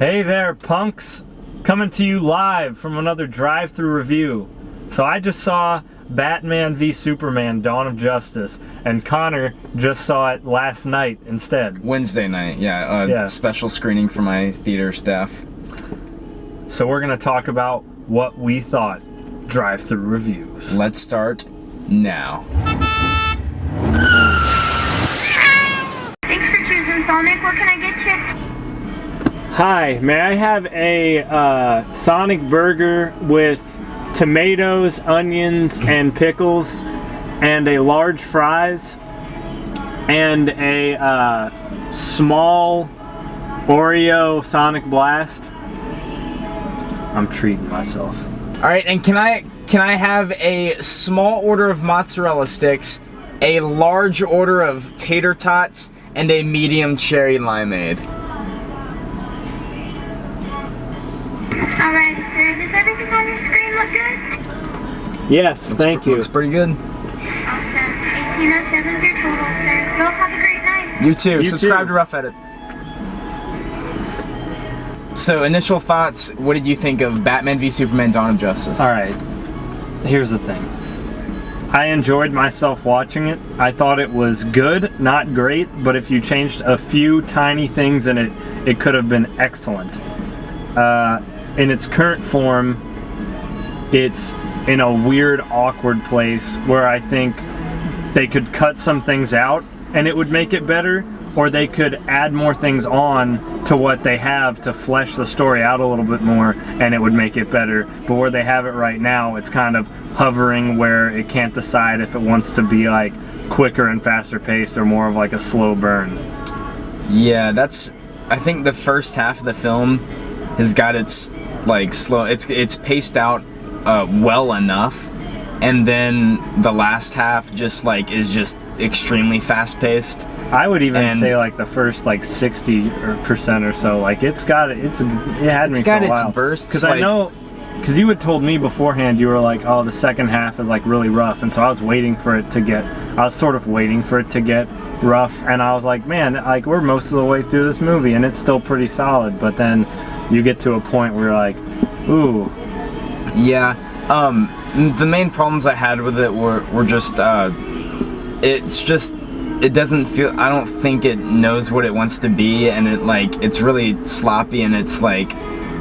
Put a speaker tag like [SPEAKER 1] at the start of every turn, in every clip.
[SPEAKER 1] Hey there, punks! Coming to you live from another drive-through review. So I just saw Batman v Superman: Dawn of Justice, and Connor just saw it last night instead.
[SPEAKER 2] Wednesday night, yeah. Special screening for my theater staff.
[SPEAKER 1] So we're gonna talk about what we thought. Drive-through reviews.
[SPEAKER 2] Let's start now.
[SPEAKER 3] Thanks for choosing Sonic. What can I get you?
[SPEAKER 1] Hi, may I have a Sonic burger with tomatoes, onions, and pickles, and a large fries, and a small Oreo Sonic Blast? I'm treating myself.
[SPEAKER 2] All right, and can I have a small order of mozzarella sticks, a large order of tater tots, and a medium cherry limeade?
[SPEAKER 3] Alright, sir. Does everything on your screen look good?
[SPEAKER 1] Yes, thank you.
[SPEAKER 2] Looks pretty good.
[SPEAKER 3] Awesome. 1807 is your total, sir. You'll have a great night.
[SPEAKER 2] You too.
[SPEAKER 1] You
[SPEAKER 2] Subscribe
[SPEAKER 1] too.
[SPEAKER 2] to Rough Edit. So, initial thoughts, what did you think of Batman v Superman: Dawn of Justice?
[SPEAKER 1] Alright, here's the thing. I enjoyed myself watching it. I thought it was good, not great, but if you changed a few tiny things in it, it could have been excellent. In its current form, it's in a weird, awkward place where I think they could cut some things out and it would make it better, or they could add more things on to what they have to flesh the story out a little bit more and it would make it better. But where they have it right now, it's kind of hovering where it can't decide if it wants to be like quicker and faster paced or more of like a slow burn.
[SPEAKER 2] Yeah, I think the first half of the film has got its like slow, it's paced out well enough, and then the last half just like is just extremely fast paced.
[SPEAKER 1] I would even say like the first like 60% or so, like it had me for a while.
[SPEAKER 2] It's got its bursts.
[SPEAKER 1] Because I know, because you had told me beforehand, you were like, oh, the second half is like really rough, and so I was waiting for it to get, rough, and I was like, man, like we're most of the way through this movie and it's still pretty solid, but then you get to a point where you're like, ooh.
[SPEAKER 2] Yeah, the main problems I had with it were just, it doesn't feel, I don't think it knows what it wants to be, and it's really sloppy, and it's like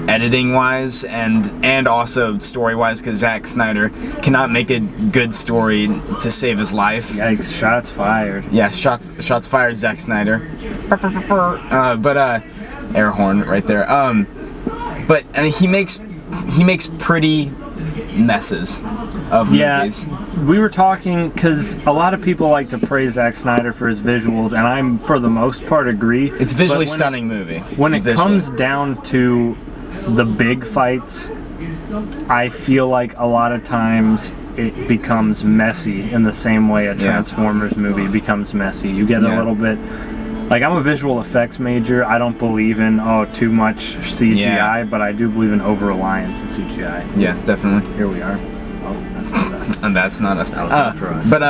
[SPEAKER 2] editing wise and also story wise, because Zack Snyder cannot make a good story to save his life.
[SPEAKER 1] Yikes, shots fired.
[SPEAKER 2] Yeah, shots fired, Zack Snyder. Air horn right there. But he makes pretty messes of movies.
[SPEAKER 1] Yeah, we were talking, because a lot of people like to praise Zack Snyder for his visuals, and I'm for the most part agree.
[SPEAKER 2] It's a visually stunning movie.
[SPEAKER 1] When it comes down to the big fights, I feel like a lot of times it becomes messy in the same way a Transformers movie becomes messy. You get a little bit, like, I'm a visual effects major. I don't believe in too much CGI, but I do believe in over-reliance in CGI.
[SPEAKER 2] Yeah, definitely.
[SPEAKER 1] Here we are. Oh, that's not us.
[SPEAKER 2] And that's not us.
[SPEAKER 1] That was not for us.
[SPEAKER 2] But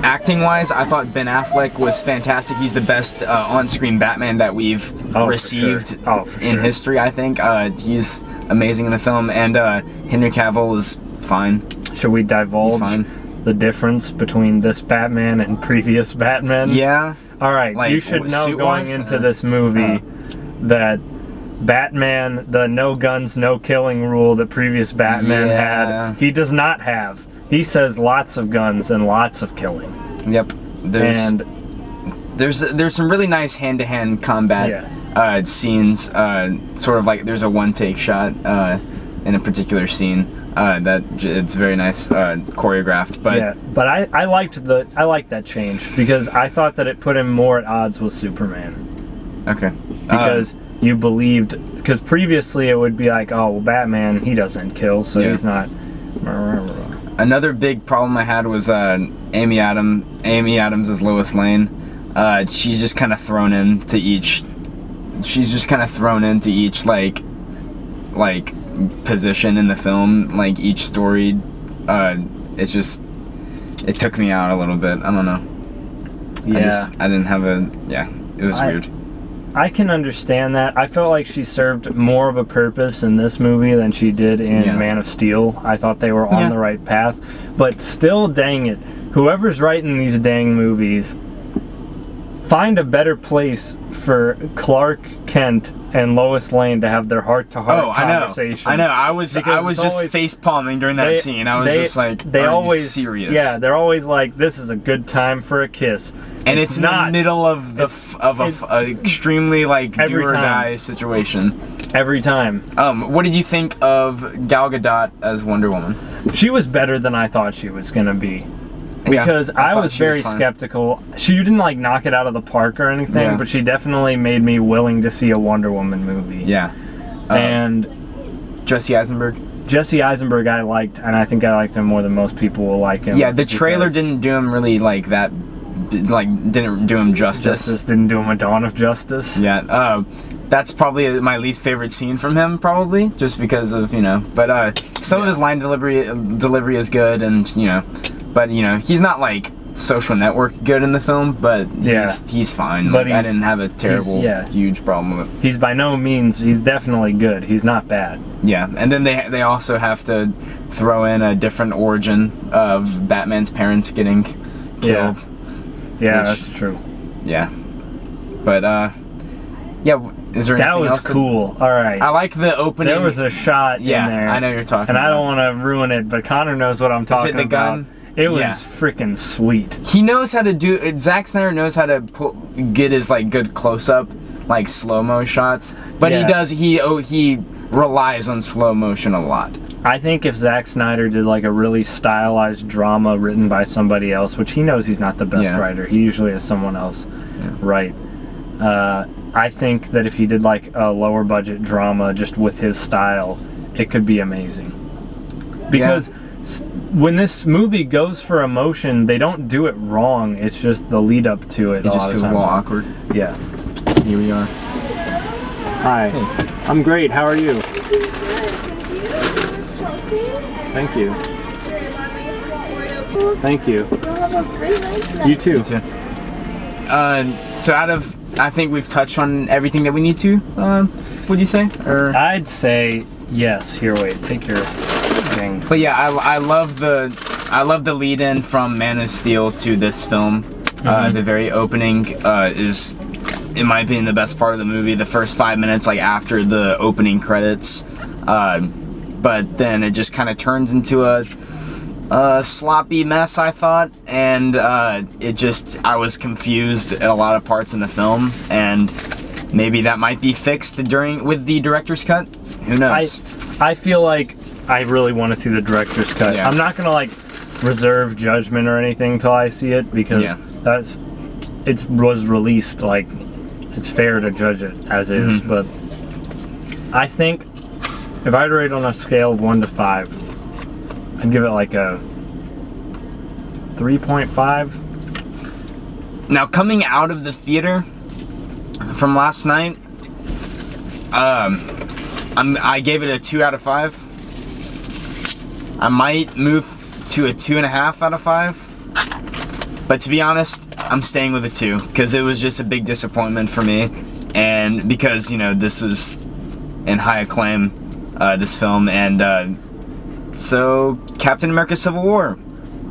[SPEAKER 2] acting-wise, I thought Ben Affleck was fantastic. He's the best on-screen Batman that we've received in history, I think. He's amazing in the film, and Henry Cavill is fine.
[SPEAKER 1] Should we divulge the difference between this Batman and previous Batman?
[SPEAKER 2] Yeah.
[SPEAKER 1] All right,
[SPEAKER 2] like,
[SPEAKER 1] you should know going into this movie that Batman, the no guns, no killing rule that previous Batman had, he does not have. He says lots of guns and lots of killing. Yep.
[SPEAKER 2] There's some really nice hand-to-hand combat scenes. Sort of like there's a one-take shot in a particular scene that it's very nice choreographed.
[SPEAKER 1] But I liked that change because I thought that it put him more at odds with Superman.
[SPEAKER 2] Okay.
[SPEAKER 1] Because you believed, because previously it would be like, oh well, Batman, he doesn't kill, so he's not.
[SPEAKER 2] Another big problem I had was Amy Adams as Lois Lane. She's just kind of thrown into each. She's just kind of thrown into each like position in the film, like each story. It took me out a little bit. I don't know.
[SPEAKER 1] Yeah.
[SPEAKER 2] I didn't have a. Yeah, it was weird.
[SPEAKER 1] I can understand that. I felt like she served more of a purpose in this movie than she did in Man of Steel. I thought they were on the right path. But still, dang it, whoever's writing these dang movies, find a better place for Clark Kent and Lois Lane to have their heart-to-heart conversations.
[SPEAKER 2] I know. I was just face palming during that scene. I was just like,
[SPEAKER 1] they always
[SPEAKER 2] you serious?
[SPEAKER 1] Yeah, they're always like, this is a good time for a kiss.
[SPEAKER 2] And it's not in the middle of a extremely like do or die situation.
[SPEAKER 1] Every time.
[SPEAKER 2] What did you think of Gal Gadot as Wonder Woman?
[SPEAKER 1] She was better than I thought she was gonna be. Because I was very skeptical. She didn't like knock it out of the park or anything, but she definitely made me willing to see a Wonder Woman movie.
[SPEAKER 2] Yeah.
[SPEAKER 1] And
[SPEAKER 2] Jesse Eisenberg.
[SPEAKER 1] Jesse Eisenberg I liked, and I think I liked him more than most people will like him.
[SPEAKER 2] Yeah, the trailer didn't do him really like that, like didn't do him justice.
[SPEAKER 1] Didn't do him a dawn of justice.
[SPEAKER 2] Yeah. That's probably my least favorite scene from him, probably, just because of, you know, but some of his line delivery is good, and, you know, but, you know, he's not, like, Social Network good in the film, but he's fine. But like, I didn't have a terrible, huge problem with it.
[SPEAKER 1] He's by no means, he's definitely good. He's not bad.
[SPEAKER 2] Yeah, and then they also have to throw in a different origin of Batman's parents getting killed.
[SPEAKER 1] Yeah, that's true.
[SPEAKER 2] Yeah. But, yeah, is there
[SPEAKER 1] that
[SPEAKER 2] anything
[SPEAKER 1] was
[SPEAKER 2] else
[SPEAKER 1] cool. All right.
[SPEAKER 2] I like the opening.
[SPEAKER 1] There was a shot in there.
[SPEAKER 2] I know you're talking
[SPEAKER 1] and
[SPEAKER 2] about.
[SPEAKER 1] I don't want to ruin it, but Connor knows what I'm talking about.
[SPEAKER 2] Gun?
[SPEAKER 1] It was freaking sweet.
[SPEAKER 2] He knows how to do. Zack Snyder knows how to get his like good close-up, like slow-mo shots. But he does. He relies on slow motion a lot.
[SPEAKER 1] I think if Zack Snyder did like a really stylized drama written by somebody else, which he knows he's not the best writer, he usually has someone else write. I think that if he did like a lower budget drama just with his style, it could be amazing. Because when this movie goes for emotion, they don't do it wrong. It's just the lead up to it.
[SPEAKER 2] It just feels a little awkward.
[SPEAKER 1] Yeah.
[SPEAKER 2] Here we are.
[SPEAKER 1] Hi. Hey. I'm great. How are you? Thank you. Thank you. You too.
[SPEAKER 2] So out of, I think we've touched on everything that we need to. Would you say? Or
[SPEAKER 1] I'd say yes. Here, wait. Take your thing.
[SPEAKER 2] But yeah, I love the lead-in from Man of Steel to this film. The very opening is, in my opinion, the best part of the movie. The first 5 minutes, like after the opening credits, but then it just kind of turns into a sloppy mess, I thought, and I was confused at a lot of parts in the film, and maybe that might be fixed with the director's cut. Who knows?
[SPEAKER 1] I feel like I really want to see the director's cut. I'm not gonna like reserve judgment or anything till I see it, because it was released. Like, it's fair to judge it as is, but I think if I'd rate on a scale of 1 to 5, I'd give it like a 3.5.
[SPEAKER 2] Now, coming out of the theater from last night, I gave it a 2 out of 5. I might move to a 2.5 out of 5. But to be honest, I'm staying with a 2, because it was just a big disappointment for me. And because, you know, this was in high acclaim, this film, and so Captain America Civil War.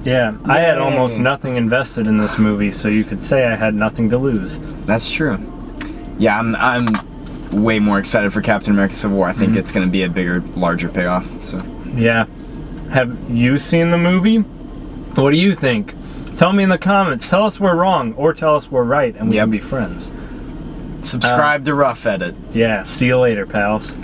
[SPEAKER 1] Yeah, I had almost nothing invested in this movie, so you could say I had nothing to lose.
[SPEAKER 2] That's true. Yeah, I'm way more excited for Captain America Civil War. I think it's going to be a bigger, larger payoff. So
[SPEAKER 1] yeah. Have you seen the movie? What do you think? Tell me in the comments. Tell us we're wrong, or tell us we're right, and we can be friends.
[SPEAKER 2] Subscribe to Rough Edit.
[SPEAKER 1] Yeah, see you later, pals.